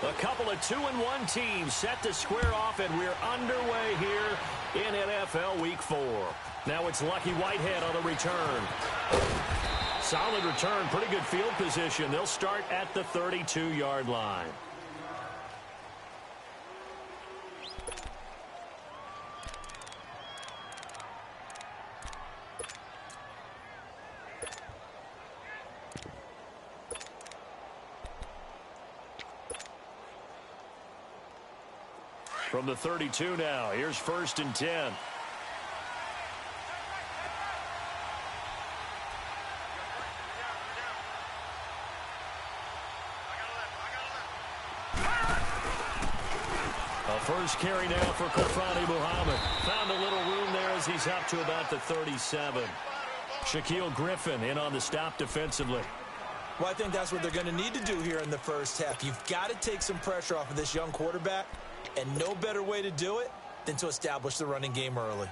A couple of 2-1 teams set to square off, and we're underway here in NFL Week 4. Now it's Lucky Whitehead on the return. Solid return, pretty good field position. They'll start at the 32-yard line. From the 32 now, here's 1st and 10. A first carry now for Kofrani Muhammad. Found a little room there as he's up to about the 37. Shaquille Griffin in on the stop defensively. Well, I think that's what they're going to need to do here in the first half. You've got to take some pressure off of this young quarterback, and no better way to do it than to establish the running game early.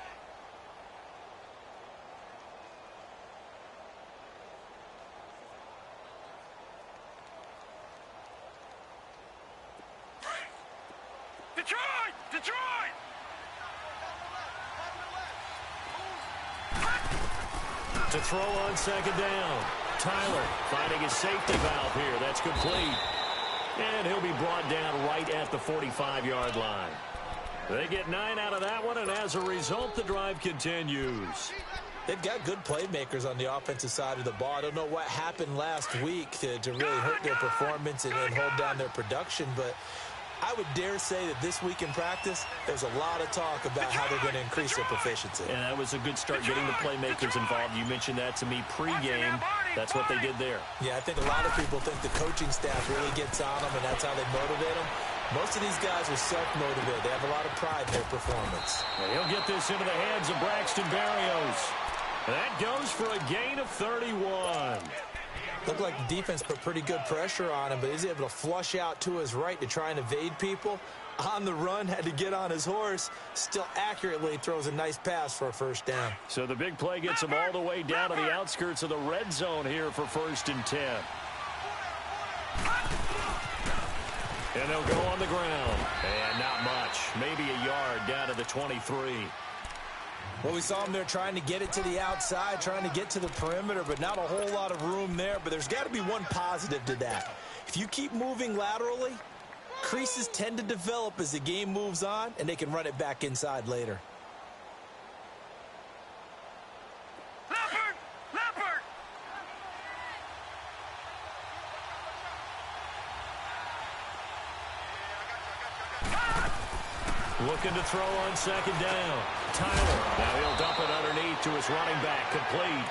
Detroit! To throw on 2nd down. Tyler finding his safety valve here. That's complete. And he'll be brought down right at the 45-yard line. They get 9 out of that one, and as a result, the drive continues. They've got good playmakers on the offensive side of the ball. I don't know what happened last week to really hurt their performance and hold down their production, but I would dare say that this week in practice, there's a lot of talk about how they're going to increase their proficiency. And that was a good start getting the playmakers involved. You mentioned that to me pregame. That's what they did there. Yeah, I think a lot of people think the coaching staff really gets on them, and that's how they motivate them. Most of these guys are self-motivated. They have a lot of pride in their performance. And he'll get this into the hands of Braxton Berrios. That goes for a gain of 31. Looked like the defense put pretty good pressure on him, but he's able to flush out to his right to try and evade people. On the run, had to get on his horse. Still accurately throws a nice pass for a 1st down. So the big play gets him all the way down to the outskirts of the red zone here for 1st and 10. And they'll go on the ground. And not much. Maybe a yard down to the 23. Well, we saw him there trying to get it to the outside, trying to get to the perimeter, but not a whole lot of room there. But there's got to be one positive to that. If you keep moving laterally, creases tend to develop as the game moves on, and they can run it back inside later. Leopard! Looking to throw on 2nd down. Tyler, now he'll dump it underneath to his running back, complete.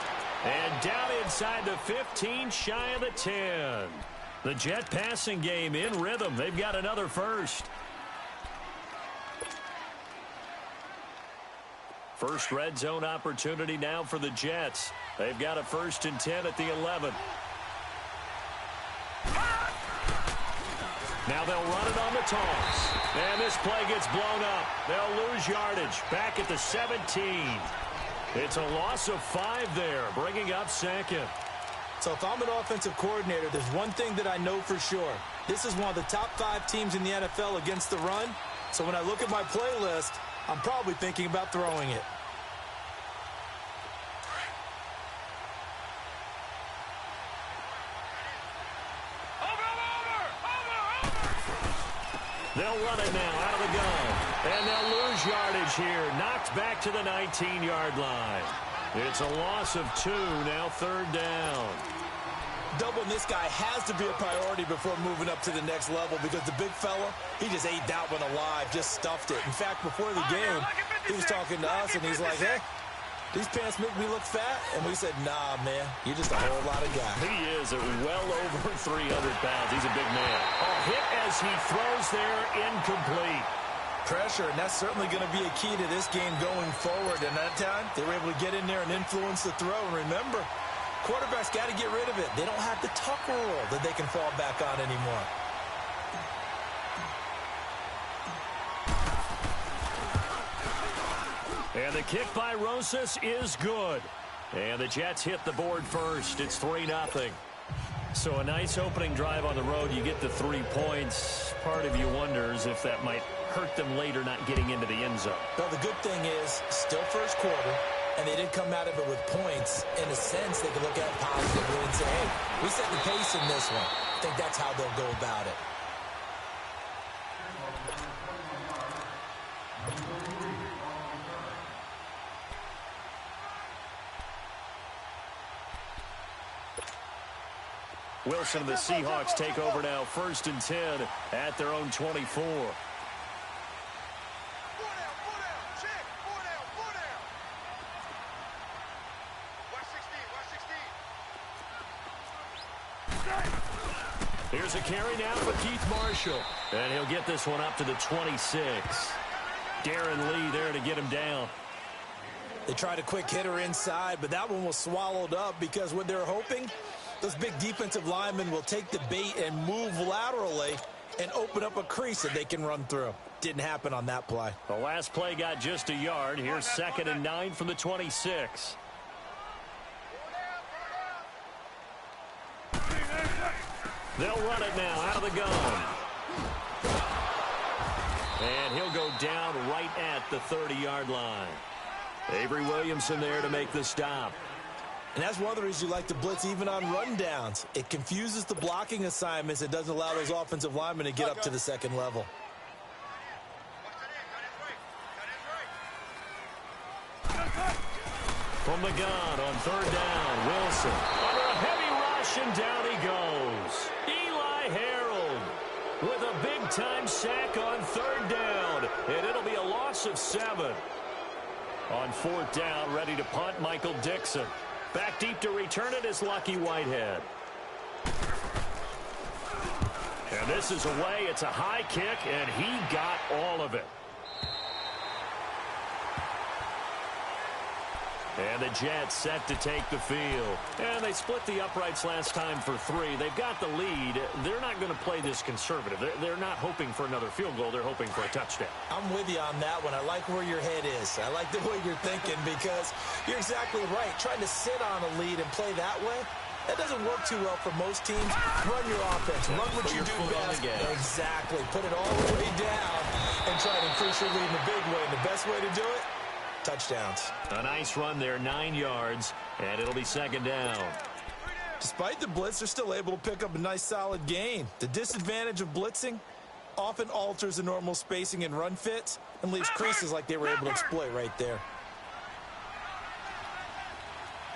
And down inside the 15, shy of the 10. The Jet passing game in rhythm. They've got another first. First red zone opportunity now for the Jets. They've got a 1st and 10 at the 11. Now they'll run it on the toss. And this play gets blown up. They'll lose yardage back at the 17. It's a loss of 5 there, bringing up 2nd. So if I'm an offensive coordinator, there's one thing that I know for sure. This is one of the top 5 teams in the NFL against the run. So when I look at my playlist, I'm probably thinking about throwing it. They'll run it now out of the gun. And they'll lose yardage here. Knocked back to the 19-yard line. It's a loss of 2, now 3rd down. Doubling this guy has to be a priority before moving up to the next level because the big fella, he just ate that one alive, just stuffed it. In fact, before the game, he was talking to us, and he's like, hey, these pants make me look fat. And we said, nah, man, you're just a whole lot of guy. He is well over 300 pounds. He's a big man. A hit as he throws there, incomplete. Pressure, and that's certainly going to be a key to this game going forward. And that time, they were able to get in there and influence the throw. And remember, quarterbacks got to get rid of it. They don't have the tucker roll that they can fall back on anymore. And the kick by Rosas is good. And the Jets hit the board first. It's 3-0. So a nice opening drive on the road. You get the 3 points. Part of you wonders if that might hurt them later not getting into the end zone. Well, the good thing is still first quarter, and they didn't come out of it with points. In a sense, they can look at it positively and say, hey, we set the pace in this one. I think that's how they'll go about it. Wilson, the Seahawks take over now, 1st and 10 at their own 24. Here's a carry now for Keith Marshall. And he'll get this one up to the 26. Darren Lee there to get him down. They tried a quick hitter inside, but that one was swallowed up because what they're hoping, those big defensive linemen will take the bait and move laterally and open up a crease that they can run through. Didn't happen on that play. The last play got just a yard. Here's 2nd and 9 from the 26. They'll run it now out of the gun. And he'll go down right at the 30-yard line. Avery Williamson there to make the stop. And that's one of the reasons you like to blitz even on rundowns. It confuses the blocking assignments. It doesn't allow those offensive linemen to get up to the second level. From the gun on 3rd down, Wilson. Under a heavy rush, and down he goes. Eli Harold with a big-time sack on 3rd down. And it'll be a loss of 7. On 4th down, ready to punt, Michael Dixon. Back deep to return it is Lucky Whitehead. And this is away. It's a high kick, and he got all of it. And the Jets set to take the field. And they split the uprights last time for 3. They've got the lead. They're not going to play this conservative. They're not hoping for another field goal. They're hoping for a touchdown. I'm with you on that one. I like where your head is. I like the way you're thinking because you're exactly right. Trying to sit on a lead and play that way, that doesn't work too well for most teams. Run your offense. Run what you do best. Exactly. Put it all the way down and try to increase your lead in a big way. And the best way to do it, touchdowns. A nice run there, 9 yards, and it'll be 2nd down. Despite the blitz, they're still able to pick up a nice solid gain. The disadvantage of blitzing often alters the normal spacing and run fits and leaves creases like they were able to exploit right there.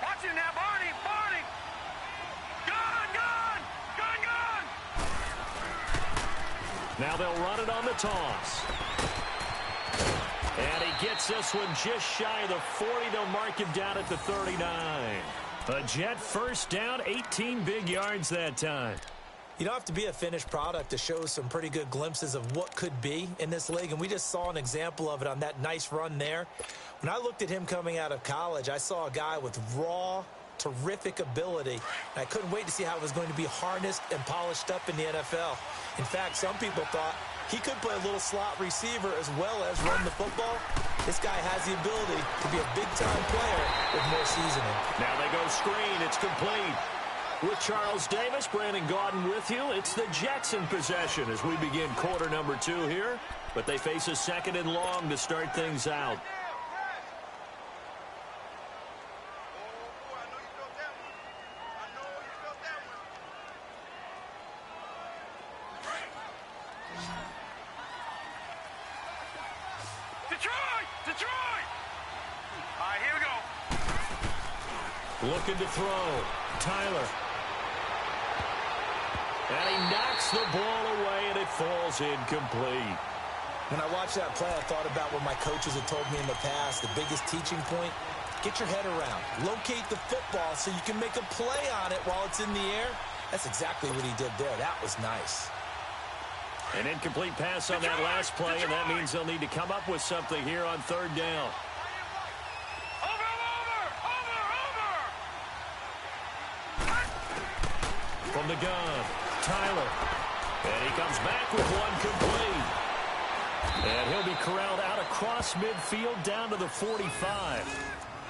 Watch it now, Barney, Barney! Gun! Now they'll run it on the toss. And he gets this one just shy of the 40. They'll mark him down at the 39. A Jet 1st down, 18 big yards that time. You don't have to be a finished product to show some pretty good glimpses of what could be in this league, and we just saw an example of it on that nice run there. When I looked at him coming out of college, I saw a guy with raw, terrific ability, and I couldn't wait to see how it was going to be harnessed and polished up in the NFL. In fact, some people thought he could play a little slot receiver as well as run the football. This guy has the ability to be a big-time player with more seasoning. Now they go screen. It's complete. With Charles Davis, Brandon Gaudin with you. It's the Jets in possession as we begin quarter number 2 here. But they face a 2nd and long to start things out. Detroit! All right, here we go. Looking to throw. Tyler. And he knocks the ball away, and it falls incomplete. When I watched that play, I thought about what my coaches had told me in the past. The biggest teaching point, get your head around. Locate the football so you can make a play on it while it's in the air. That's exactly what he did there. That was nice. An incomplete pass on that last play, and that means they'll need to come up with something here on 3rd down. From the gun, Tyler. And he comes back with one complete. And he'll be corralled out across midfield down to the 45.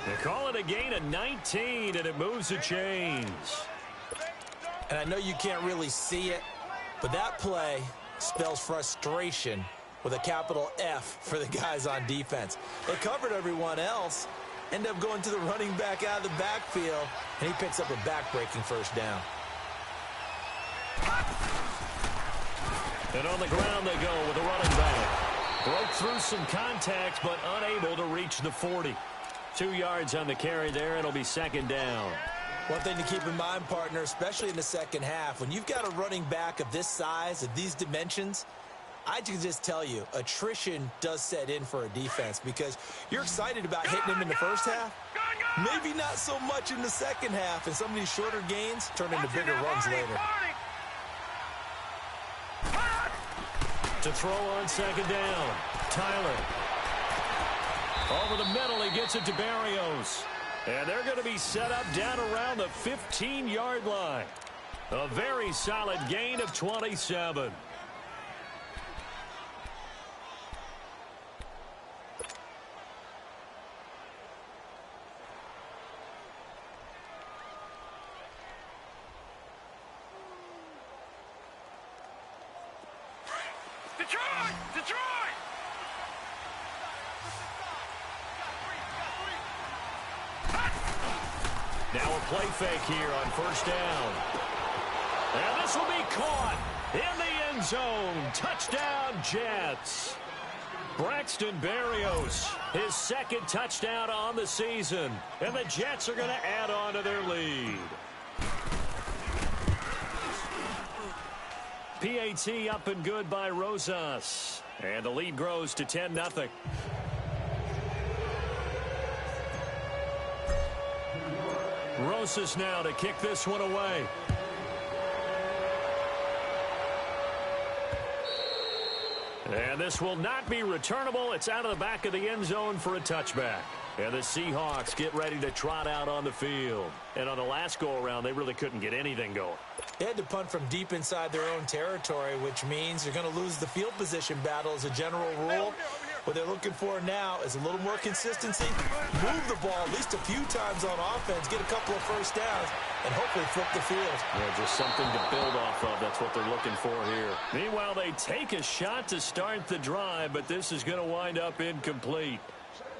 They call it a gain of 19, and it moves the chains. And I know you can't really see it, but that play spells frustration with a capital F for the guys on defense. They covered everyone else, end up going to the running back out of the backfield, and he picks up a back-breaking first down. And on the ground they go with a running back. Broke through some contacts, but unable to reach the 40. 2 yards on the carry there. It'll be second down. One thing to keep in mind, partner, especially in the second half, when you've got a running back of this size, of these dimensions, I can just tell you, attrition does set in for a defense because you're excited about hitting him in the first half. Maybe not so much in the second half, and some of these shorter gains turn into bigger runs later. To throw on second down, Tyler. Over the middle, he gets it to Barrios. And they're going to be set up down around the 15-yard line. A very solid gain of 27. Detroit! Now a play fake here on first down. And this will be caught in the end zone. Touchdown, Jets. Braxton Berrios, his second touchdown on the season. And the Jets are going to add on to their lead. PAT up and good by Rosas. And the lead grows to 10-0. Rosas now to kick this one away. And this will not be returnable. It's out of the back of the end zone for a touchback. And the Seahawks get ready to trot out on the field. And on the last go-around, they really couldn't get anything going. They had to punt from deep inside their own territory, which means they're going to lose the field position battle as a general rule. What they're looking for now is a little more consistency, move the ball at least a few times on offense, get a couple of first downs, and hopefully flip the field. Yeah, just something to build off of. That's what they're looking for here. Meanwhile, they take a shot to start the drive, but this is going to wind up incomplete.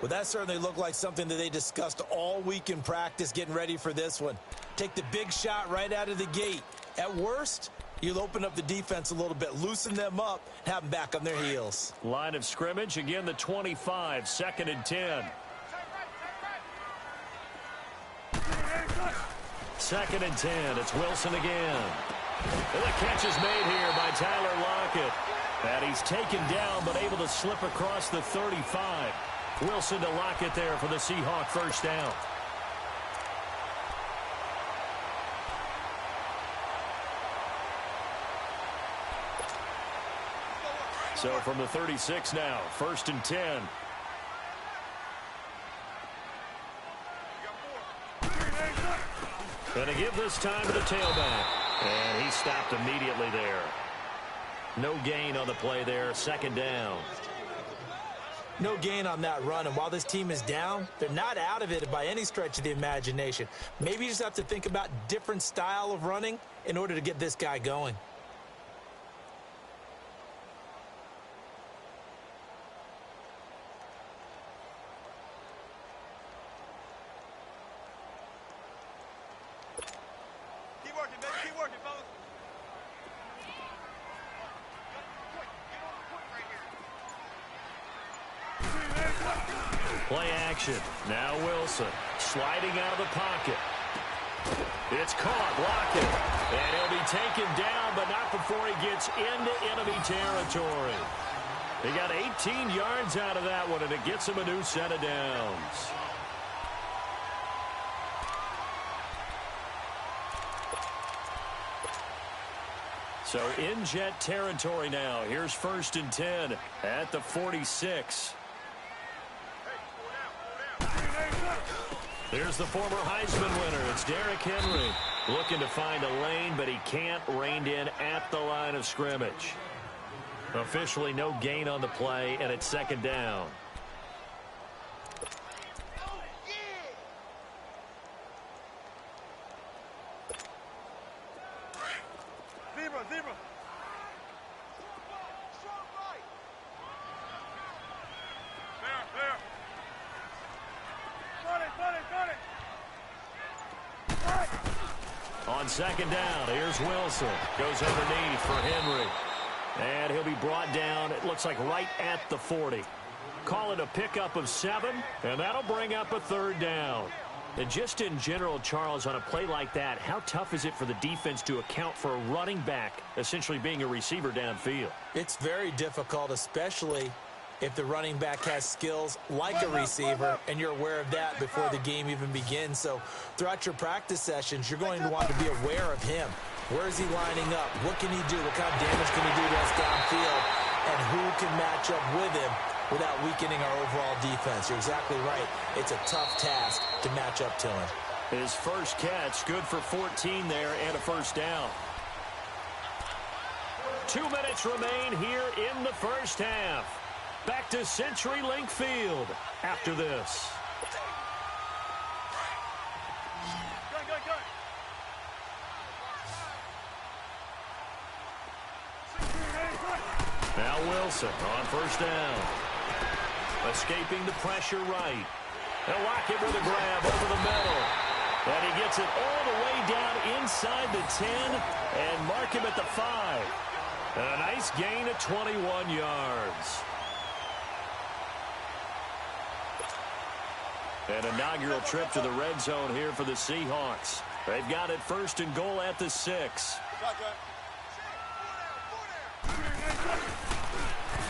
Well, that certainly looked like something that they discussed all week in practice getting ready for this one. Take the big shot right out of the gate. At worst, you'll open up the defense a little bit, loosen them up, and have them back on their heels. Line of scrimmage, again the 25, second and 10. Second and 10, it's Wilson again. And the catch is made here by Tyler Lockett. And he's taken down but able to slip across the 35. Wilson to Lockett there for the Seahawk first down. So from the 36 now, first and 10. And to give this time to the tailback. And he stopped immediately there. No gain on the play there, second down. No gain on that run, and while this team is down, they're not out of it by any stretch of the imagination. Maybe you just have to think about different style of running in order to get this guy going. Keep working, baby. Keep working, fellas. Play action. Now Wilson sliding out of the pocket. It's caught. Lockett. And he'll be taken down, but not before he gets into enemy territory. He got 18 yards out of that one, and it gets him a new set of downs. So in Jet territory now. Here's first and 10 at the 46. There's the former Heisman winner. It's Derrick Henry looking to find a lane, but he can't, reined in at the line of scrimmage. Officially no gain on the play, and it's second down. zebra. There. Got it. On second down, here's Wilson. Goes underneath for Henry. And he'll be brought down, it looks like right at the 40. Call it a pickup of 7, and that'll bring up a third down. And just in general, Charles, on a play like that, how tough is it for the defense to account for a running back essentially being a receiver downfield? It's very difficult, especially if the running back has skills like a receiver, and you're aware of that before the game even begins. So throughout your practice sessions, you're going to want to be aware of him. Where is he lining up? What can he do? What kind of damage can he do to us downfield? And who can match up with him without weakening our overall defense? You're exactly right. It's a tough task to match up to him. His first catch, good for 14 there and a first down. 2 minutes remain here in the first half. Back to CenturyLink Field after this. Go. Now Wilson on first down. Escaping the pressure right. They'll lock it with a grab over the middle. And he gets it all the way down inside the 10 and mark him at the 5. A nice gain of 21 yards. An inaugural trip to the red zone here for the Seahawks. They've got it first and goal at the 6.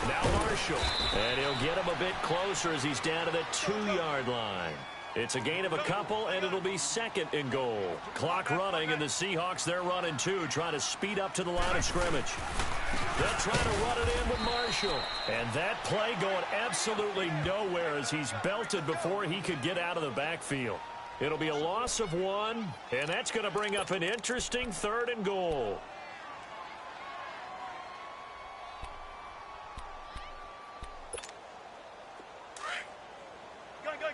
Now Marshall. And he'll get him a bit closer as he's down to the 2-yard line. It's a gain of a couple, and it'll be second and goal. Clock running, and the Seahawks, they're running too, trying to speed up to the line of scrimmage. They'll try to run it in with Marshall. And that play going absolutely nowhere as he's belted before he could get out of the backfield. It'll be a loss of 1, and that's going to bring up an interesting third and goal.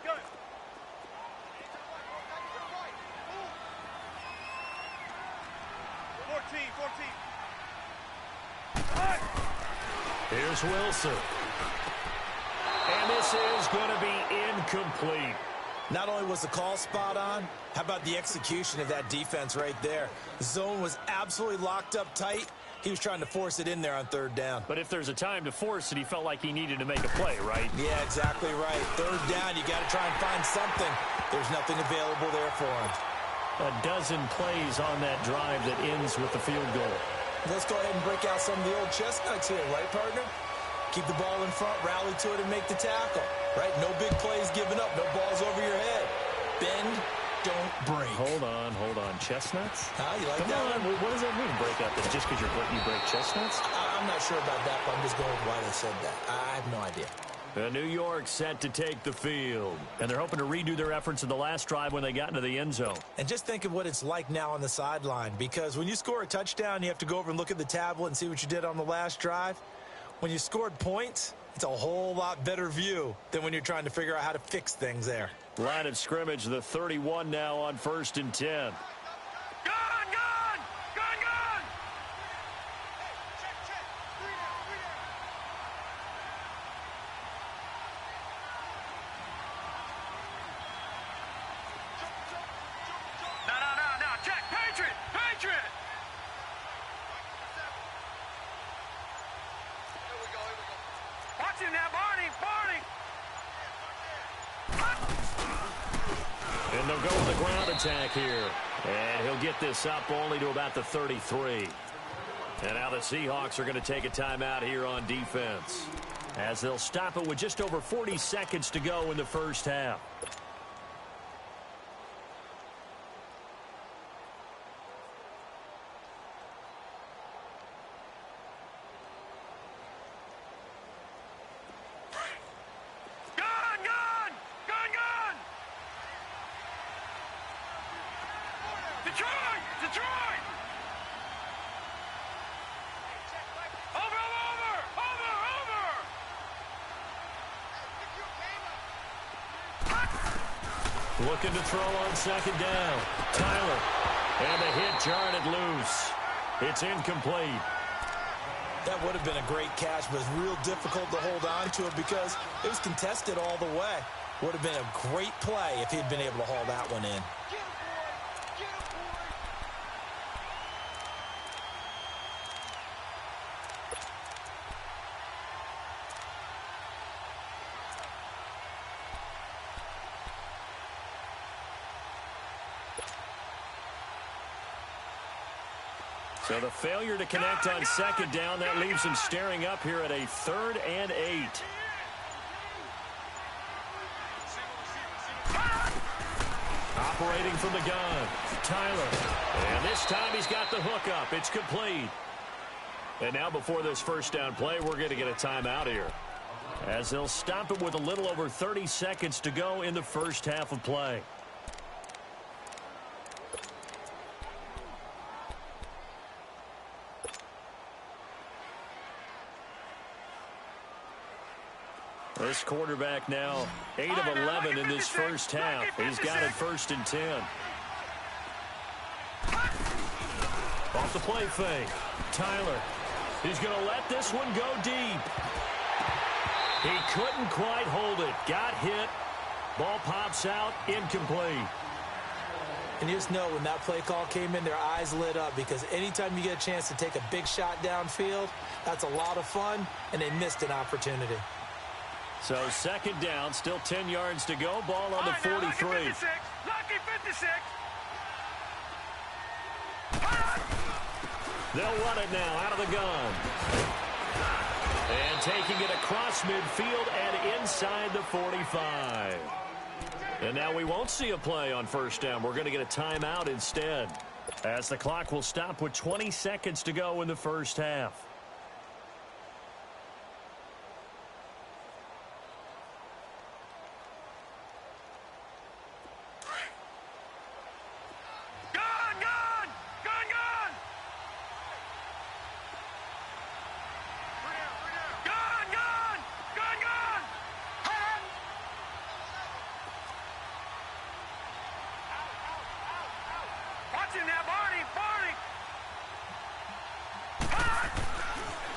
Go. 14. Here's Wilson. And this is going to be incomplete. Not only was the call spot on, how about the execution of that defense right there? The zone was absolutely locked up tight. He was trying to force it in there on third down. But if there's a time to force it, he felt like he needed to make a play, right? Yeah, exactly right. Third down, you got to try and find something. There's nothing available there for him. A dozen plays on that drive that ends with the field goal. Let's go ahead and break out some of the old chestnuts here, right, partner? Keep the ball in front, rally to it, and make the tackle, right? No big plays given up, no balls over your head. Bend, don't break. Hold on. Chestnuts? Huh, you like Come that on, one? what does that mean, break out? That's just because you break chestnuts? I'm not sure about that, but I'm just going with why they said that. I have no idea. New York set to take the field. And they're hoping to redo their efforts in the last drive when they got into the end zone. And just think of what it's like now on the sideline, because when you score a touchdown, you have to go over and look at the tablet and see what you did on the last drive. When you scored points, it's a whole lot better view than when you're trying to figure out how to fix things there. Line of scrimmage, the 31 now on 1st and 10. Gun! No, check! Patriot! Here we go. Watch him now, Barney! And they'll go with the ground attack here. And he'll get this up only to about the 33. And now the Seahawks are going to take a timeout here on defense, as they'll stop it with just over 40 seconds to go in the first half. Detroit! Over! Looking to throw on second down. Tyler. And the hit jarred it loose. It's incomplete. That would have been a great catch, but it's real difficult to hold on to it because it was contested all the way. Would have been a great play if he'd been able to haul that one in. So the failure to connect on second down, that leaves him staring up here at a 3rd and 8. Operating from the gun, Tyler. And this time he's got the hook up. It's complete. And now before this first down play, we're going to get a timeout here, as they'll stop it with a little over 30 seconds to go in the first half of play. This quarterback now 8 of 11 in this first half. He's got it 1st and 10. Off the play fake. Tyler. He's going to let this one go deep. He couldn't quite hold it. Got hit. Ball pops out. Incomplete. And you just know when that play call came in, their eyes lit up, because anytime you get a chance to take a big shot downfield, that's a lot of fun, and they missed an opportunity. So second down, still 10 yards to go. Ball on the 43. Lucky 56. They'll run it now out of the gun. And taking it across midfield and inside the 45. And now we won't see a play on first down. We're going to get a timeout instead, as the clock will stop with 20 seconds to go in the first half.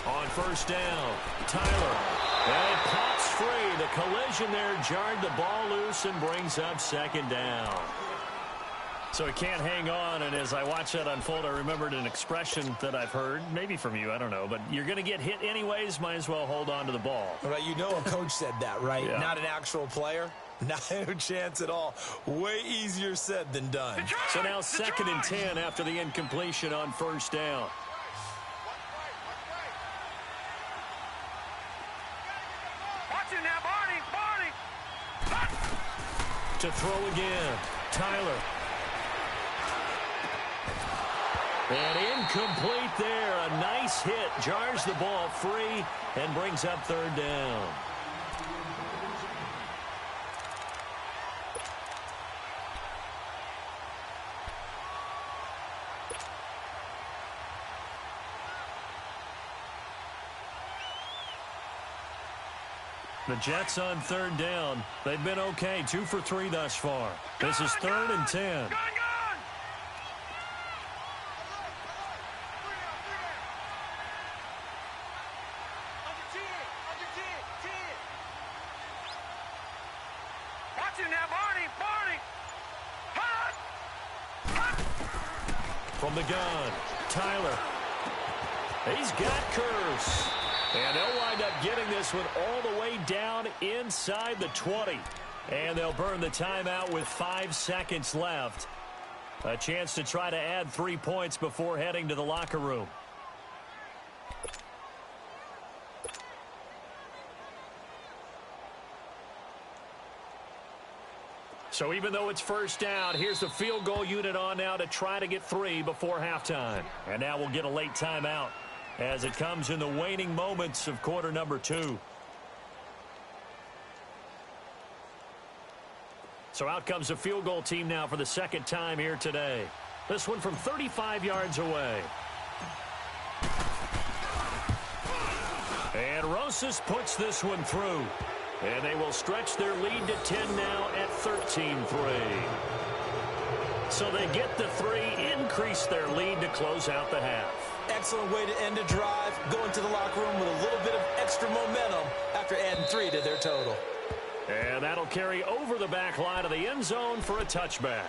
On first down, Tyler. And it pops free. The collision there jarred the ball loose and brings up second down. So he can't hang on, and as I watch that unfold, I remembered an expression that I've heard, maybe from you, I don't know, but you're going to get hit anyways, might as well hold on to the ball. Right, you know a coach said that, right? Yeah. Not an actual player. Not a chance at all. Way easier said than done. So now 2nd and 10 after the incompletion on first down. To throw again, Tyler. And incomplete there. A nice hit. Jars the ball free and brings up 3rd down. The Jets on 3rd down. They've been okay. 2 for 3 thus far. This is 3rd and 10. From the gun, Tyler. He's got Curse. And they'll wind up getting this one all the way down inside the 20. And they'll burn the timeout with 5 seconds left. A chance to try to add 3 points before heading to the locker room. So even though it's first down, here's the field goal unit on now to try to get 3 before halftime. And now we'll get a late timeout as it comes in the waning moments of quarter number 2. So out comes the field goal team now for the 2nd time here today. This one from 35 yards away. And Rosas puts this one through. And they will stretch their lead to 10 now at 13-3. So they get the 3, increase their lead to close out the half. excellent way to end a drive, go into the locker room with a little bit of extra momentum after adding 3 to their total. And that'll carry over the back line of the end zone for a touchback.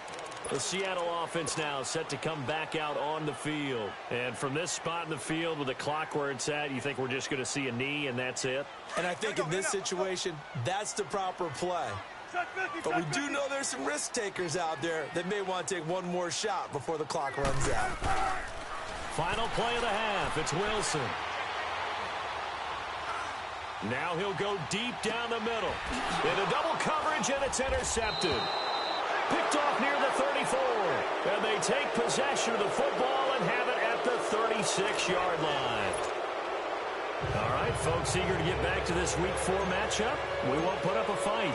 The Seattle offense now set to come back out on the field. And from this spot in the field with the clock where it's at, you think we're just going to see a knee and that's it? And I think in this situation, that's the proper play. But we do know there's some risk takers out there that may want to take one more shot before the clock runs out. Final play of the half. It's Wilson. Now he'll go deep down the middle. Into double coverage, and it's intercepted. Picked off near the 34. And they take possession of the football and have it at the 36-yard line. All right, folks, eager to get back to this Week 4 matchup. We won't put up a fight.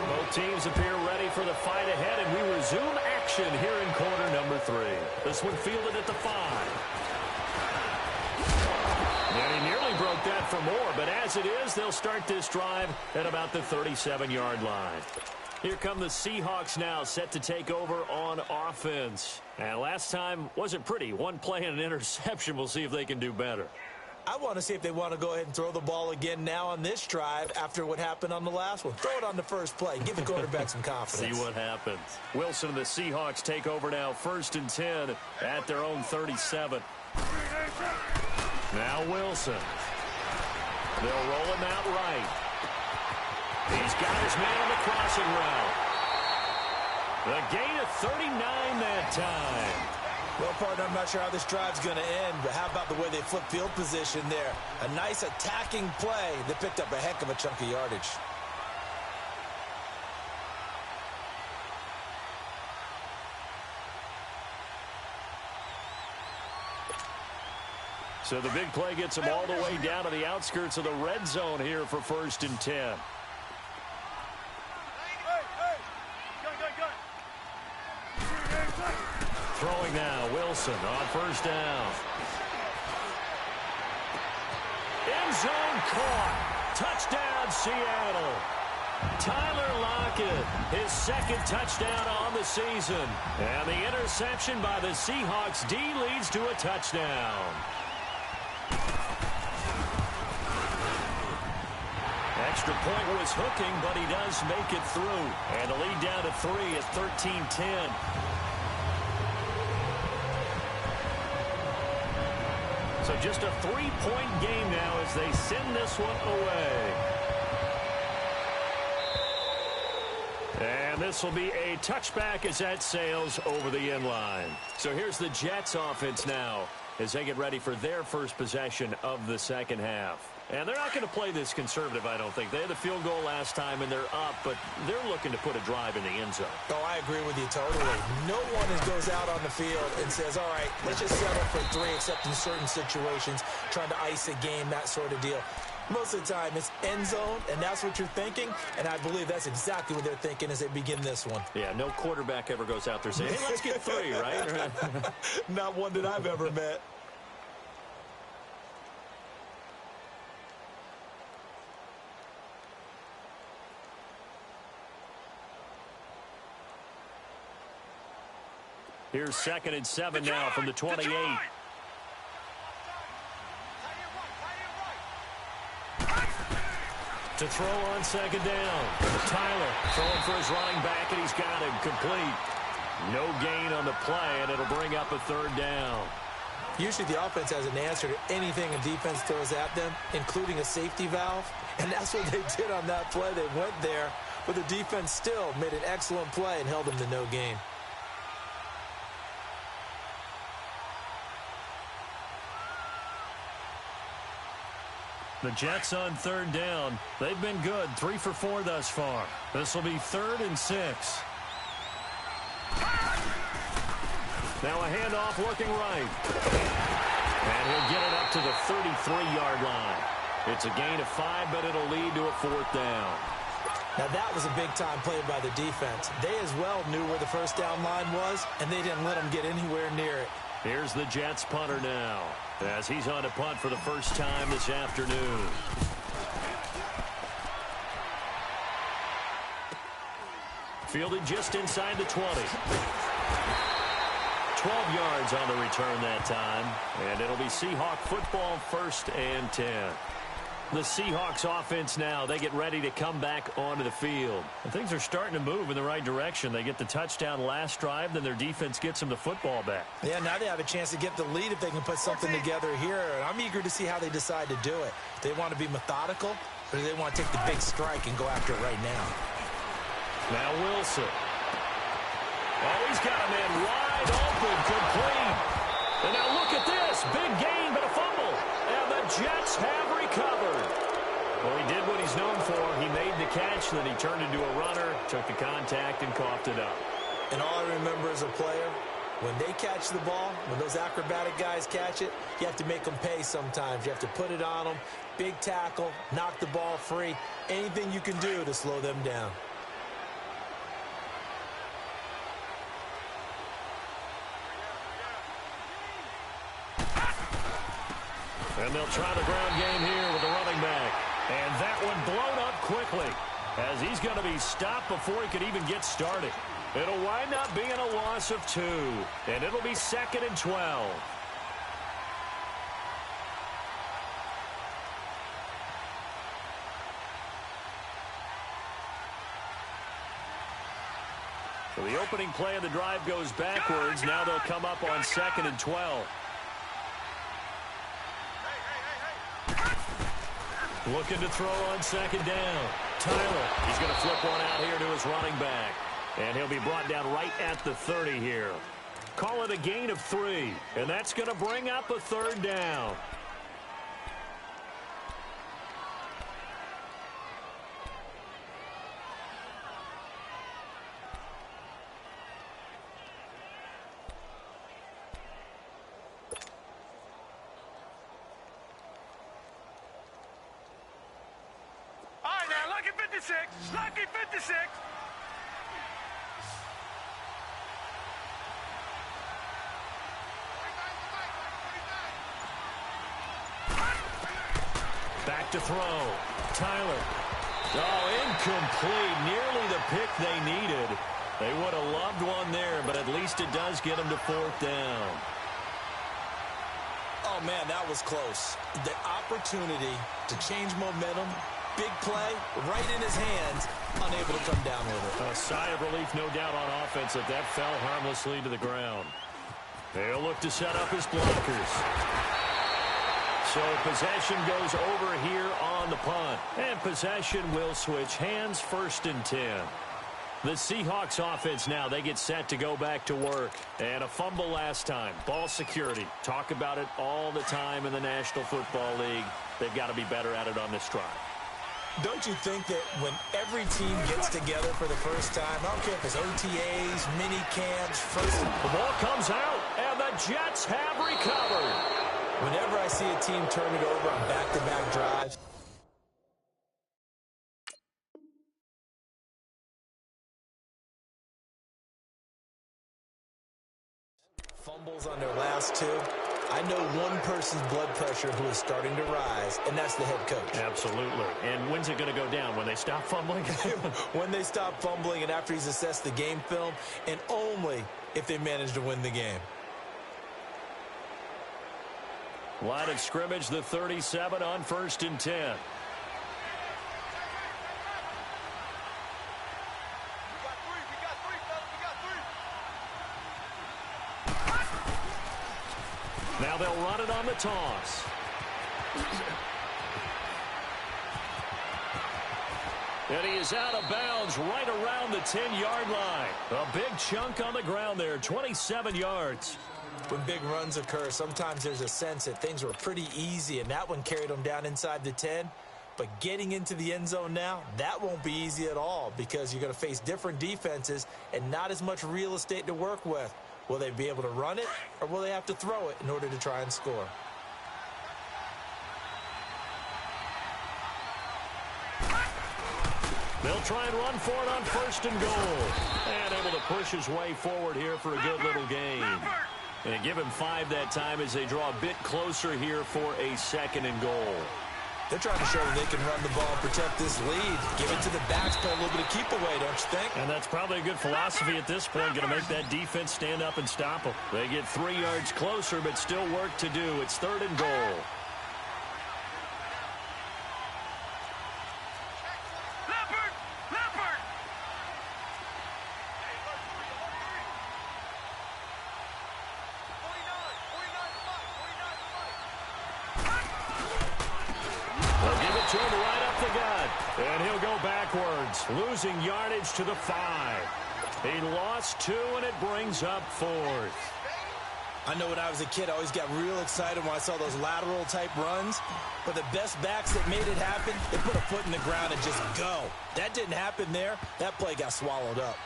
Both teams appear ready for the fight ahead, and we resume action here in quarter number 3. This one fielded at the 5. And he nearly broke that for more, but as it is, they'll start this drive at about the 37-yard line. Here come the Seahawks now, set to take over on offense. And last time wasn't pretty. One play and an interception. We'll see if they can do better. I want to see if they want to go ahead and throw the ball again now on this drive after what happened on the last one. Throw it on the first play. Give the quarterback some confidence. See what happens. Wilson and the Seahawks take over now, 1st and 10 at their own 37. Now Wilson. They'll roll him out right. He's got his man on the crossing route. The gain of 39 that time. Well, partner, I'm not sure how this drive's going to end, but how about the way they flip field position there? A nice attacking play that picked up a heck of a chunk of yardage. So the big play gets them all the way down to the outskirts of the red zone here for 1st and 10. Throwing now, Wilson on 1st down. End zone caught. Touchdown, Seattle. Tyler Lockett, his 2nd touchdown on the season. And the interception by the Seahawks D leads to a touchdown. Extra point was hooking, but he does make it through. And the lead down to 3 at 13-10. So just a 3-point game now as they send this one away. And this will be a touchback as that sails over the end line. So here's the Jets offense now as they get ready for their first possession of the second half. And they're not going to play this conservative, I don't think. They had the field goal last time, and they're up, but they're looking to put a drive in the end zone. Oh, I agree with you totally. No one goes out on the field and says, all right, let's just settle for 3, except in certain situations, trying to ice a game, that sort of deal. Most of the time, it's end zone, and that's what you're thinking, and I believe that's exactly what they're thinking as they begin this one. Yeah, no quarterback ever goes out there saying, hey, let's get 3, right? Not one that I've ever met. Here's 2nd and 7 now from the 28. To throw on 2nd down. Tyler throwing for his running back, and he's got him complete. No gain on the play, and it'll bring up a 3rd down. Usually the offense has an answer to anything a defense throws at them, including a safety valve. And that's what they did on that play. They went there, but the defense still made an excellent play and held them to no gain. The Jets on 3rd down. They've been good, 3 for 4 thus far. This will be 3rd and 6. Now a handoff looking right. And he'll get it up to the 33-yard line. It's a gain of 5, but it'll lead to a 4th down. Now that was a big-time play by the defense. They as well knew where the 1st down line was, and they didn't let them get anywhere near it. Here's the Jets punter now, as he's on a punt for the first time this afternoon. Fielded just inside the 20. 12 yards on the return that time. And it'll be Seahawk football, 1st and 10. The Seahawks offense now, they get ready to come back onto the field. And things are starting to move in the right direction. They get the touchdown last drive, then their defense gets them the football back. Yeah, now they have a chance to get the lead if they can put something together here. And I'm eager to see how they decide to do it. They want to be methodical, or do they want to take the big strike and go after it right now? Now Wilson. Oh, he's got a man wide open, complete. And now look at this. Big gain, but a fumble. And the Jets have recovered. Well, he did what he's known for. He made the catch, then he turned into a runner, took the contact, and coughed it up. And all I remember as a player, when they catch the ball, when those acrobatic guys catch it, you have to make them pay sometimes. You have to put it on them, big tackle, knock the ball free, anything you can do to slow them down. And they'll try the ground game here with the running back. And that one blown up quickly as he's going to be stopped before he could even get started. It'll wind up being a loss of 2. And it'll be 2nd and 12. So the opening play of the drive goes backwards. Now they'll come up on 2nd and 12. Looking to throw on 2nd down. Tyler, he's going to flip one out here to his running back. And he'll be brought down right at the 30 here. Call it a gain of 3. And that's going to bring up a 3rd down. Lucky 56. Back to throw. Tyler. Oh, incomplete. Nearly the pick they needed. They would have loved one there, but at least it does get them to 4th down. Oh, man, that was close. The opportunity to change momentum, big play, right in his hands, unable to come down with it. A sigh of relief, no doubt, on offense that fell harmlessly to the ground. They'll look to set up his blockers. So possession goes over here on the punt. And possession will switch hands, 1st and 10. The Seahawks offense now, they get set to go back to work. And a fumble last time. Ball security. Talk about it all the time in the National Football League. They've got to be better at it on this drive. Don't you think that when every team gets together for the first time, I don't care if it's OTAs, mini camps, the ball comes out, and the Jets have recovered. Whenever I see a team turn it over on back-to-back drives, fumbles on their last 2, I know one person's blood pressure who is starting to rise, and that's the head coach. Absolutely. And when's it going to go down? When they stop fumbling? When they stop fumbling and after he's assessed the game film, and only if they manage to win the game. Line of scrimmage, the 37 on 1st and 10. Now they'll run it on the toss. And he is out of bounds right around the 10-yard line. A big chunk on the ground there, 27 yards. When big runs occur, sometimes there's a sense that things were pretty easy, and that one carried them down inside the 10. But getting into the end zone now, that won't be easy at all because you're going to face different defenses and not as much real estate to work with. Will they be able to run it, or will they have to throw it in order to try and score? They'll try and run for it on 1st and goal. And able to push his way forward here for a good little gain. And give him 5 that time as they draw a bit closer here for a 2nd and goal. They're trying to show that they can run the ball and protect this lead. Give it to the backs, play a little bit of keep away, don't you think? And that's probably a good philosophy at this point. Going to make that defense stand up and stop them. They get 3 yards closer, but still work to do. It's 3rd and goal. To him right up the gut, and he'll go backwards, losing yardage to the 5. He lost 2, and it brings up 4th. I know when I was a kid, I always got real excited when I saw those lateral-type runs. But the best backs that made it happen, they put a foot in the ground and just go. That didn't happen there. That play got swallowed up.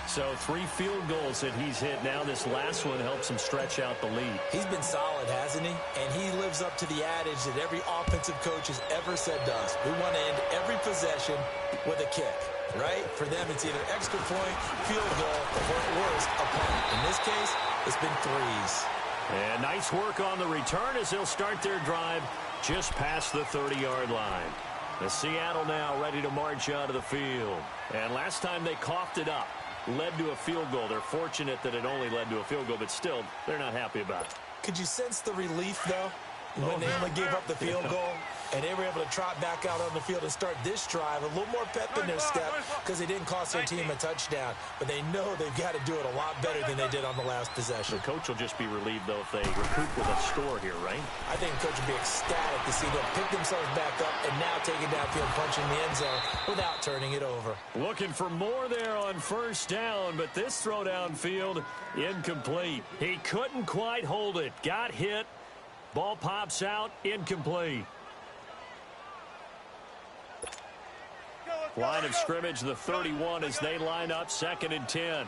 So 3 field goals that he's hit now. This last one helps him stretch out the lead. He's been solid, hasn't he? And he lives up to the adage that every offensive coach has ever said to us. We want to end every possession with a kick, right? For them, it's either extra point, field goal, or at worst, a punt. In this case, it's been 3s. And nice work on the return as they'll start their drive just past the 30-yard line. The Seattle now ready to march out of the field. And last time they coughed it up, led to a field goal. They're fortunate that it only led to a field goal, but still, they're not happy about it. Could you sense the relief, though, when they only gave up the field goal? And they were able to trot back out on the field and start this drive. A little more pep in their step because they didn't cost their team a touchdown. But they know they've got to do it a lot better than they did on the last possession. The coach will just be relieved, though, if they recoup with a score here, right? I think the coach will be ecstatic to see them pick themselves back up and now take it downfield, punching the end zone without turning it over. Looking for more there on 1st down, but this throw downfield, incomplete. He couldn't quite hold it. Got hit. Ball pops out, incomplete. Line of scrimmage, the 31 as they line up 2nd and 10.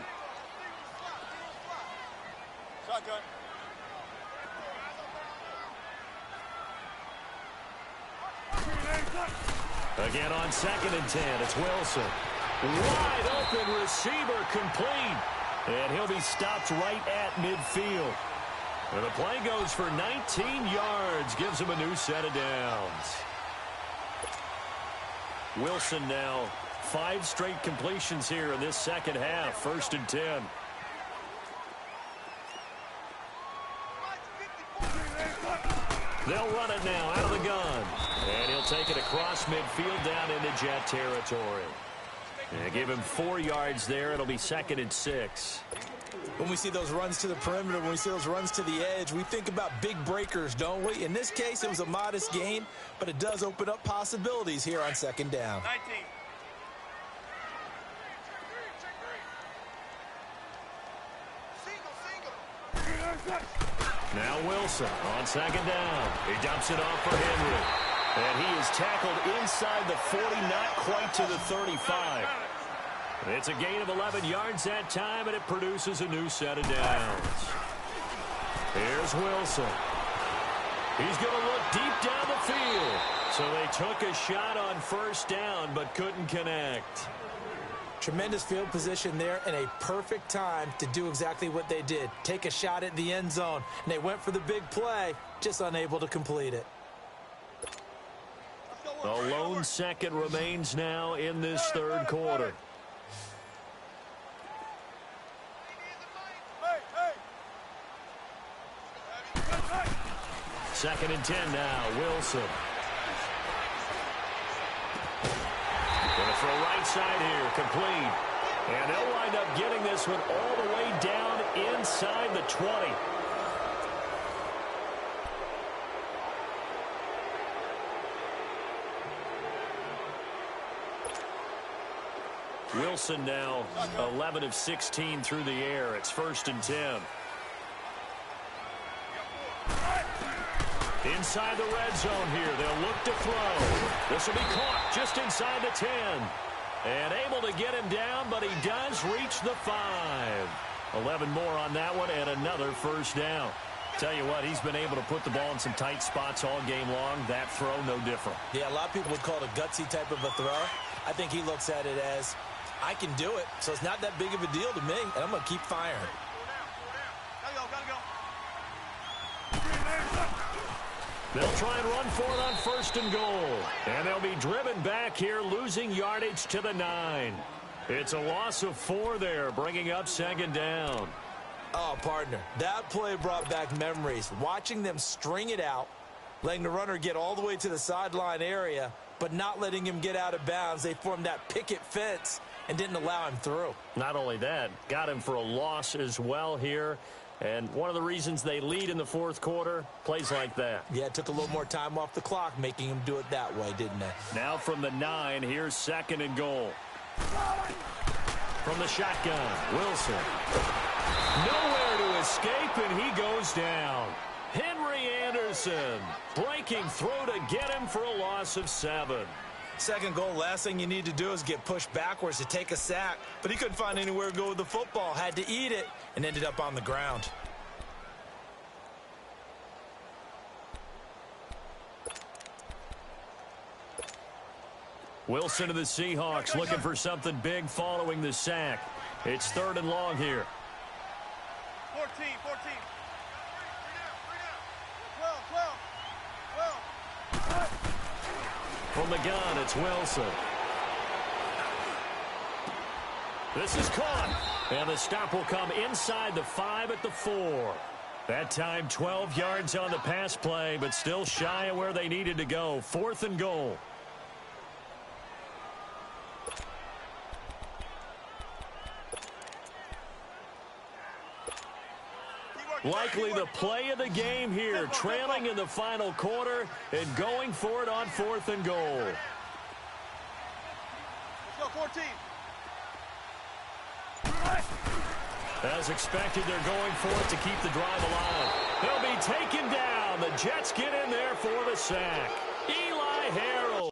Again on 2nd and 10, it's Wilson. Wide open receiver complete. And he'll be stopped right at midfield. And the play goes for 19 yards, gives him a new set of downs. Wilson now 5 straight completions here in this second half. 1st and 10. They'll run it now out of the gun. And he'll take it across midfield down into Jet territory. And give him 4 yards there. It'll be 2nd and 6. When we see those runs to the perimeter, when we see those runs to the edge, we think about big breakers, don't we? In this case, it was a modest gain, but it does open up possibilities here on 2nd down. 19. Now Wilson on 2nd down. He dumps it off for Henry. And he is tackled inside the 40, not quite to the 35. It's a gain of 11 yards that time, and it produces a new set of downs. Here's Wilson. He's going to look deep down the field. So they took a shot on 1st down, but couldn't connect. Tremendous field position there and a perfect time to do exactly what they did. Take a shot at the end zone. And they went for the big play, just unable to complete it. The lone second remains now in this 3rd quarter. Second and 10 now, Wilson. Going to throw right side here, complete. And they'll wind up getting this one all the way down inside the 20. Wilson now 11 of 16 through the air. It's 1st and 10. Inside the red zone here. They'll look to throw. This will be caught just inside the 10. And able to get him down, but he does reach the 5. 11 more on that one and another 1st down. Tell you what, he's been able to put the ball in some tight spots all game long. That throw, no different. Yeah, a lot of people would call it a gutsy type of a throw. I think he looks at it as, I can do it, so it's not that big of a deal to me, and I'm going to keep firing. They'll try and run for it on 1st and goal. And they'll be driven back here, losing yardage to the 9. It's a loss of 4 there, bringing up 2nd down. Oh, partner, that play brought back memories. Watching them string it out, letting the runner get all the way to the sideline area, but not letting him get out of bounds. They formed that picket fence and didn't allow him through. Not only that, got him for a loss as well here. And one of the reasons they lead in the 4th quarter, plays like that. Yeah, it took a little more time off the clock, making him do it that way, didn't it? Now from the 9, here's 2nd and goal. From the shotgun, Wilson. Nowhere to escape, and he goes down. Henry Anderson breaking through to get him for a loss of 7. 2nd goal, last thing you need to do is get pushed backwards to take a sack. But he couldn't find anywhere to go with the football, had to eat it, and ended up on the ground. Wilson of the Seahawks looking for something big following the sack. It's 3rd and long here. 14. 12. From the gun, it's Wilson. This is caught. And the stop will come inside the 5 at the 4. That time 12 yards on the pass play, but still shy of where they needed to go. 4th and goal. Likely the play of the game here, trailing in the final quarter and going for it on 4th and goal. Let's go, 14. As expected, they're going for it to keep the drive alive. They'll be taken down. The Jets get in there for the sack. Eli Harold.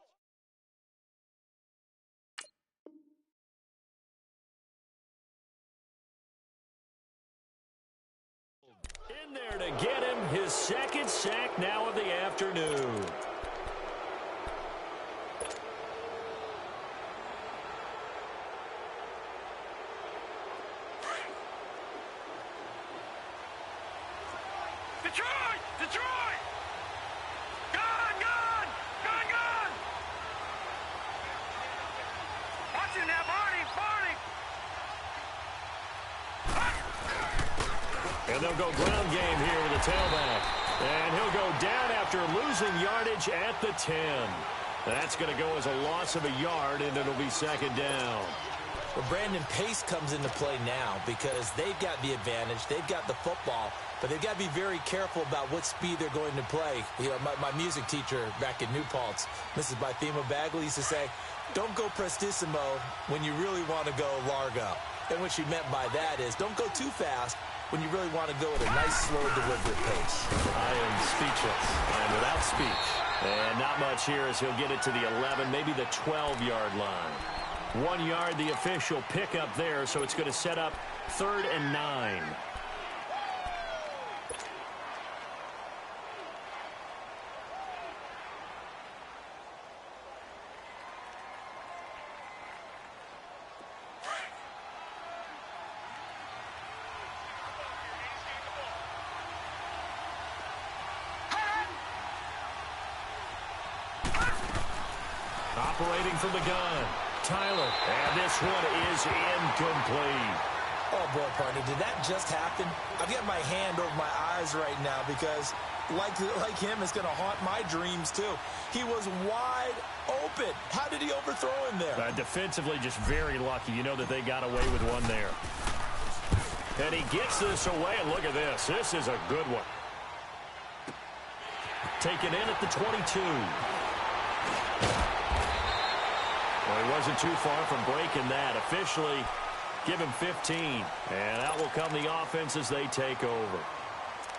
In there to get him his 2nd sack now of the afternoon. Detroit! Gone! Watch him now, Barney! And they'll go ground game here with a tailback. And he'll go down after losing yardage at the 10. That's going to go as a loss of a yard, and it'll be 2nd down. Well, Brandon, pace comes into play now because they've got the advantage. They've got the football, but they've got to be very careful about what speed they're going to play. You know, my music teacher back in New Paltz, Mrs. Bythema Bagley, used to say, don't go prestissimo when you really want to go largo. And what she meant by that is don't go too fast when you really want to go at a nice, slow, deliberate pace. I am speechless and without speech. And not much here as he'll get it to the 11, maybe the 12-yard line. 1 yard, the official pickup there, so it's going to set up 3rd and 9. Operating from the gun, Tyler, and this one is incomplete. Oh, boy, partner, did that just happen? I've got my hand over my eyes right now because, like him, it's going to haunt my dreams, too. He was wide open. How did he overthrow him there? Defensively, just very lucky. You know that they got away with one there. And he gets this away, and look at this. This is a good one. Taken in at the 22. Well, he wasn't too far from breaking that. Officially, give him 15. And out will come the offense as they take over.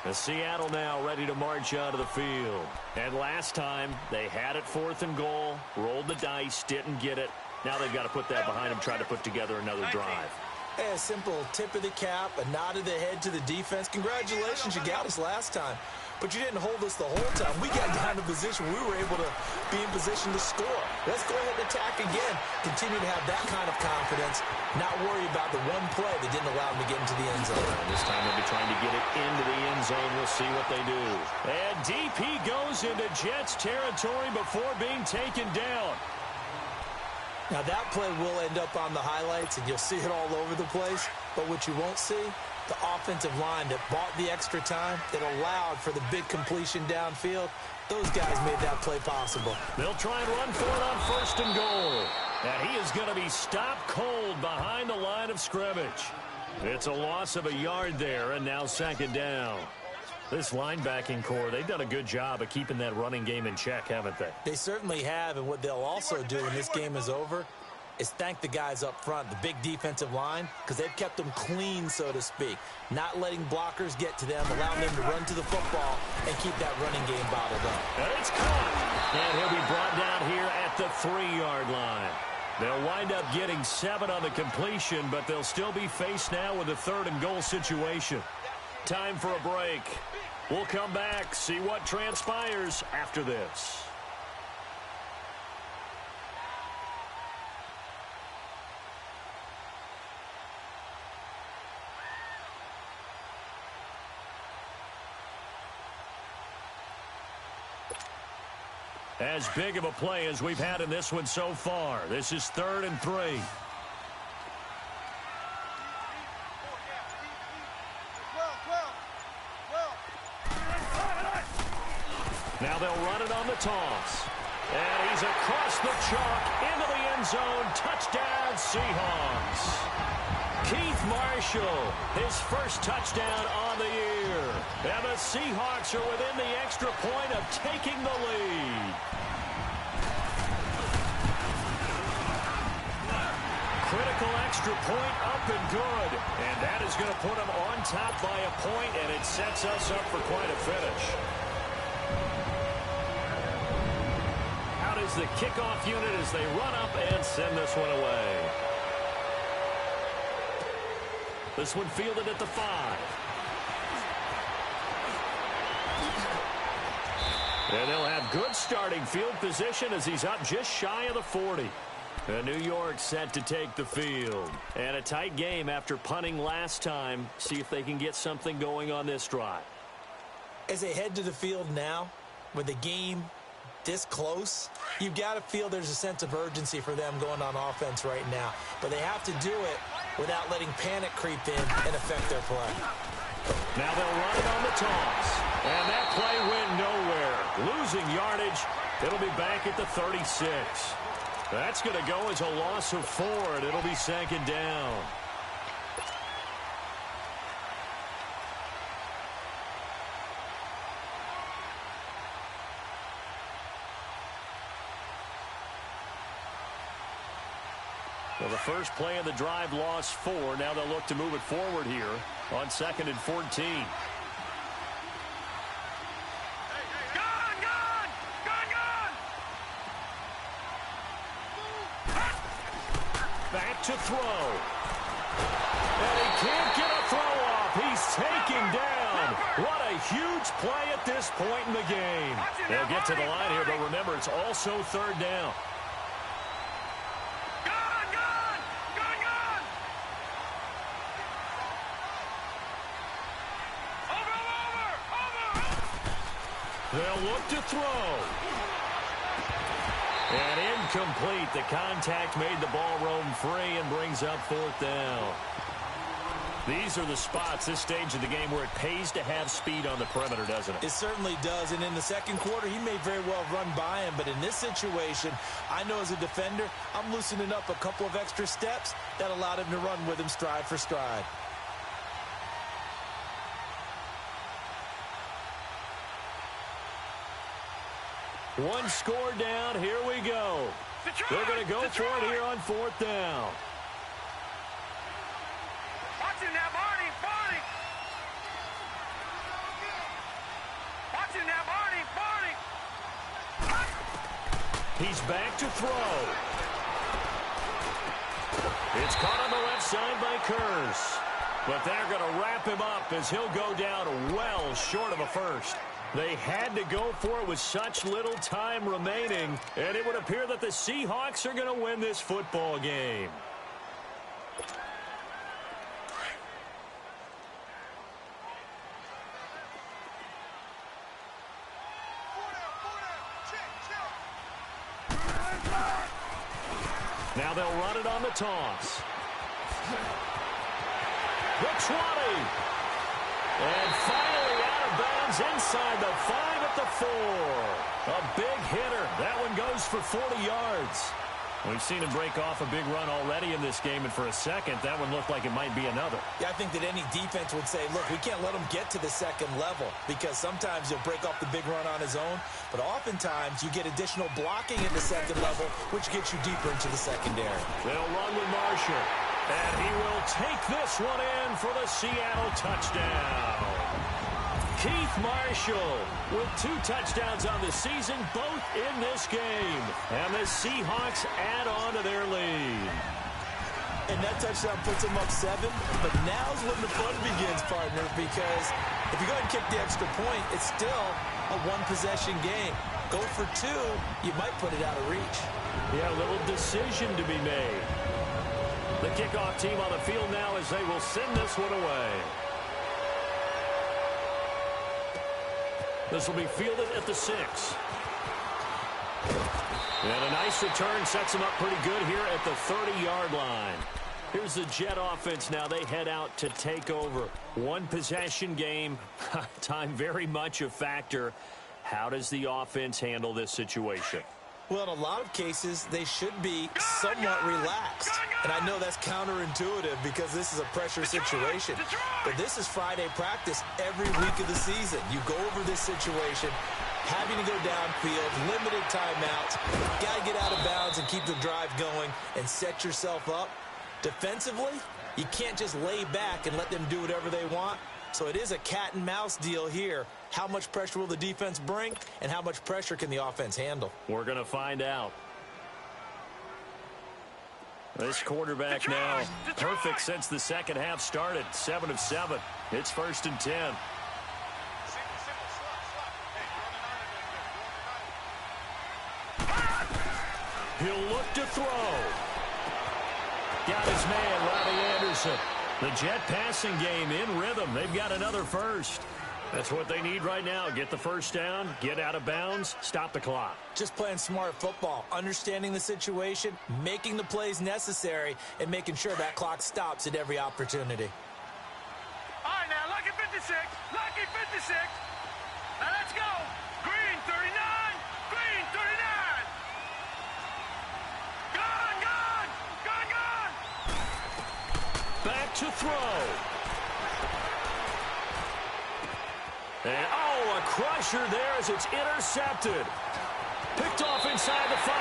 The Seattle now ready to march out of the field. And last time, they had it 4th and goal, rolled the dice, didn't get it. Now they've got to put that behind them, try to put together another drive. Hey, a simple tip of the cap, a nod of the head to the defense. Congratulations, you got us last time. But you didn't hold us the whole time. We got down to position where we were able to be in position to score. Let's go ahead and attack again. Continue to have that kind of confidence, not worry about the one play that didn't allow them to get into the end zone. And this time they'll be trying to get it into the end zone. We'll see what they do. And deep he goes moves into Jets territory before being taken down. Now, that play will end up on the highlights, and you'll see it all over the place. But what you won't see, the offensive line that bought the extra time, that allowed for the big completion downfield, those guys made that play possible. They'll try and run for it on 1st and goal. And he is going to be stopped cold behind the line of scrimmage. It's a loss of a yard there, and now 2nd down. This linebacking core, they've done a good job of keeping that running game in check, haven't they? They certainly have, and what they'll also do when this game is over is thank the guys up front, the big defensive line, because they've kept them clean, so to speak, not letting blockers get to them, allowing them to run to the football and keep that running game bottled up. And it's caught, and he'll be brought down here at the 3-yard line. They'll wind up getting 7 on the completion, but they'll still be faced now with a 3rd and goal situation. Time for a break. We'll come back, see what transpires after this. As big of a play as we've had in this one so far. This is 3rd and 3. Now they'll run it on the toss. And he's across the chalk into the end zone. Touchdown, Seahawks. Keith Marshall, his first touchdown on the year. And the Seahawks are within the extra point of taking the lead. Critical extra point up and good. And that is going to put them on top by a point, and it sets us up for quite a finish. Out is the kickoff unit as they run up and send this one away. This one fielded at the 5. And they'll have good starting field position as he's up just shy of the 40. And New York set to take the field. And a tight game after punting last time. See if they can get something going on this drive. As they head to the field now, with the game this close, you've got to feel there's a sense of urgency for them going on offense right now. But they have to do it without letting panic creep in and affect their play. Now they'll run it on the toss. And that play went nowhere. Losing yardage. It'll be back at the 36. That's going to go as a loss of 4, and it'll be 2nd down. Well, the first play of the drive lost 4. Now they'll look to move it forward here on 2nd and 14. Back to throw. And he can't get a throw off. He's taken down. What a huge play at this point in the game. They'll get to the line here, but remember, it's also 3rd down. They'll look to throw. And incomplete. The contact made the ball roam free and brings up 4th down. These are the spots, this stage of the game, where it pays to have speed on the perimeter, doesn't it? It certainly does. And in the second quarter, he may very well run by him. But in this situation, I know as a defender, I'm loosening up a couple of extra steps that allowed him to run with him stride for stride. One score down. Here we go. They're going to go for it here on 4th down. Watching that, Barney. Watching that, Barney. He's back to throw. It's caught on the left side by Kurz. But they're going to wrap him up as he'll go down well short of a first. They had to go for it with such little time remaining, and it would appear that the Seahawks are going to win this football game. Now they'll run it on the toss. The 20. And finally out of bounds inside the 5 at the 4. A big hitter. That one goes for 40 yards. We've seen him break off a big run already in this game, and for a second, that one looked like it might be another. Yeah, I think that any defense would say, look, we can't let him get to the second level because sometimes he'll break off the big run on his own, but oftentimes you get additional blocking in the second level, which gets you deeper into the secondary. They'll run with Marshall, and he will take this one in for the Seattle touchdown. Keith Marshall with 2 touchdowns on the season, both in this game. And the Seahawks add on to their lead. And that touchdown puts them up 7, but now's when the fun begins, partner, because if you go ahead and kick the extra point, it's still a 1-possession game. Go for 2, you might put it out of reach. Yeah, a little decision to be made. The kickoff team on the field now as they will send this one away. This will be fielded at the 6. And a nice return sets them up pretty good here at the 30-yard line. Here's the Jet offense now. They head out to take over. 1-possession game. Time very much a factor. How does the offense handle this situation? Well, in a lot of cases, they should be somewhat relaxed. And I know that's counterintuitive because this is a pressure situation. But this is Friday practice every week of the season. You go over this situation, having to go downfield, limited timeouts, got to get out of bounds and keep the drive going and set yourself up. Defensively, you can't just lay back and let them do whatever they want. So it is a cat and mouse deal here. How much pressure will the defense bring, and how much pressure can the offense handle? We're going to find out. This quarterback now perfect since the second half started. 7 of 7. It's 1st and 10. He'll look to throw. Got his man, Robbie Anderson. The Jet passing game in rhythm. They've got another first. That's what they need right now. Get the first down, get out of bounds, stop the clock. Just playing smart football, understanding the situation, making the plays necessary, and making sure that clock stops at every opportunity. All right, now, lucky 56. Lucky 56. Now, let's go. Green 39. Green 39. Gone, gone. Gone, gone. Back to throw. And, oh, a crusher there as it's intercepted. Picked off inside the 5.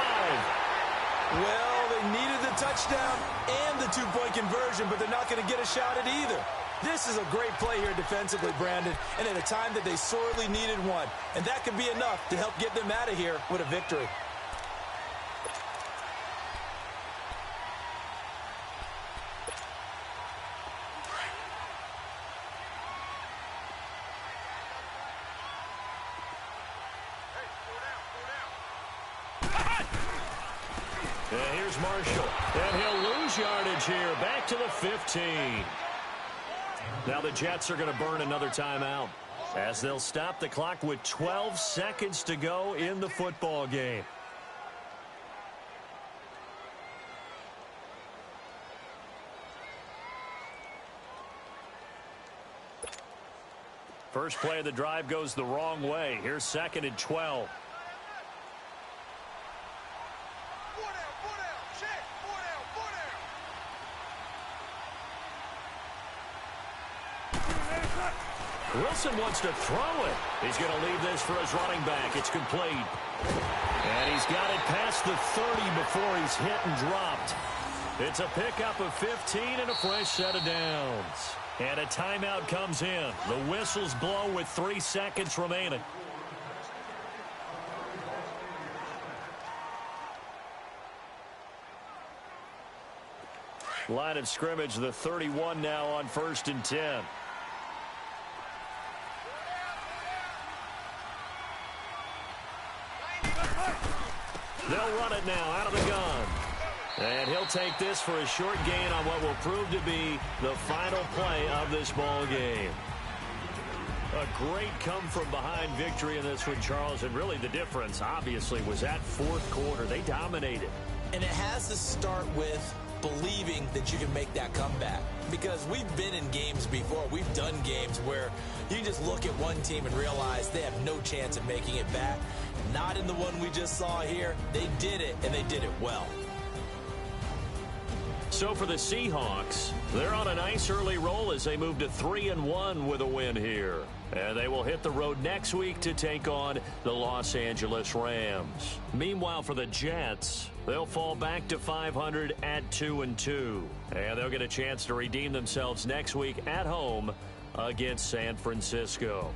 Well, they needed the touchdown and the 2-point conversion, but they're not going to get a shot at either. This is a great play here defensively, Brandon, and at a time that they sorely needed one. And that could be enough to help get them out of here with a victory. And here's Marshall. And he'll lose yardage here. Back to the 15. Now the Jets are going to burn another timeout as they'll stop the clock with 12 seconds to go in the football game. First play of the drive goes the wrong way. Here's 2nd and 12. Wilson wants to throw it. He's going to leave this for his running back. It's complete. And he's got it past the 30 before he's hit and dropped. It's a pickup of 15 and a fresh set of downs. And a timeout comes in. The whistles blow with 3 seconds remaining. Line of scrimmage, the 31 now on 1st and 10. They'll run it now out of the gun. And he'll take this for a short gain on what will prove to be the final play of this ball game. A great come-from-behind victory in this one, Charles. And really the difference, obviously, was that 4th quarter. They dominated. And it has to start with believing that you can make that comeback. Because we've been in games before. We've done games where you just look at one team and realize they have no chance of making it back. Not in the one we just saw here. They did it, and they did it well. So for the Seahawks, they're on a nice early roll as they move to 3-1 with a win here. And they will hit the road next week to take on the Los Angeles Rams. Meanwhile, for the Jets, they'll fall back to 500 at 2-2. And they'll get a chance to redeem themselves next week at home against San Francisco.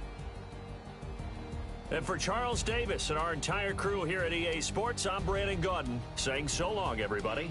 And for Charles Davis and our entire crew here at EA Sports, I'm Brandon Gaudin saying so long, everybody.